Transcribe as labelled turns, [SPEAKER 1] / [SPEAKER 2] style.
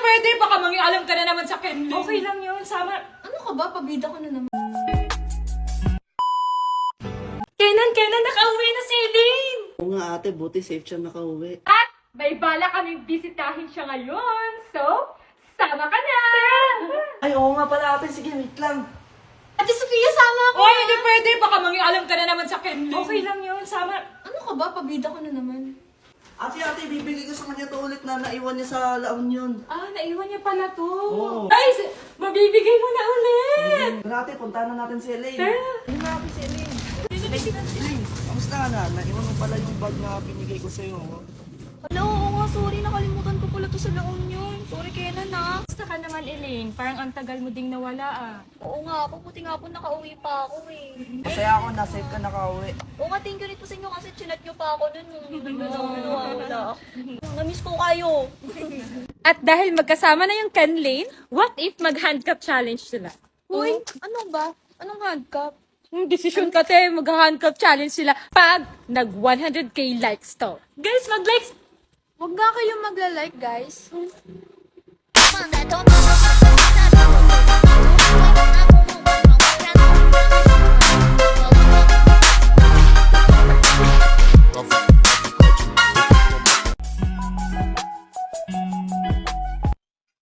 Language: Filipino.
[SPEAKER 1] pwede. Baka mangialam ka na naman sa Kenley.
[SPEAKER 2] Okay lang yun, sama.
[SPEAKER 3] Ano ka ba? Pabida ka na naman.
[SPEAKER 2] Kenan, nakauwi na si Elaine!
[SPEAKER 4] Oo nga ate, buti safe siya nakauwi.
[SPEAKER 2] At may bala kaming bisitahin siya ngayon. So, sama ka na!
[SPEAKER 4] Ay, oo nga pala ate, sige, wait lang.
[SPEAKER 3] Ate Sofia, sama ako.
[SPEAKER 1] Oy, hindi pwede. Baka mangialam ka na naman sa Kenley.
[SPEAKER 2] Okay lang yun, sama.
[SPEAKER 3] Ano ka ba? Pabida ka na naman.
[SPEAKER 4] Ate, bibigay ko sa kanya to ulit na naiwan niya sa La Union.
[SPEAKER 2] Ah, naiwan niya pala to.
[SPEAKER 4] Oo.
[SPEAKER 2] Guys, mabibigay mo na ulit!
[SPEAKER 4] Tara ate, puntahan na natin si Elaine.
[SPEAKER 3] Ano nga ako si Elaine?
[SPEAKER 4] Elaine, kamusta ka na? Naiwan mo pala yung bag na binigay ko sa'yo.
[SPEAKER 3] Hala, oo nga, sorry. Nakalimutan ko pala to sa La Union. Sorry, Kenan ah.
[SPEAKER 2] Basta ka naman, Elaine. Parang ang tagal mo ding nawala ah.
[SPEAKER 3] Oo nga, pabuti nga po nakauwi pa ako eh.
[SPEAKER 4] Masaya ako na safe ka nakauwi.
[SPEAKER 3] Oo nga, thank you rin po sa inyo kasi chinat nyo pa ako nun. Wala. Namiss ko kayo.
[SPEAKER 2] At dahil magkasama na yung Kenlane, what if mag-handcuff challenge sila?
[SPEAKER 3] Uy, ano ba? Anong handcuff?
[SPEAKER 2] Decision ka te, mag-handcuff challenge sila pag nag 100k likes to. Guys, mag-likes!
[SPEAKER 3] Huwag nga kayong magla-like, guys.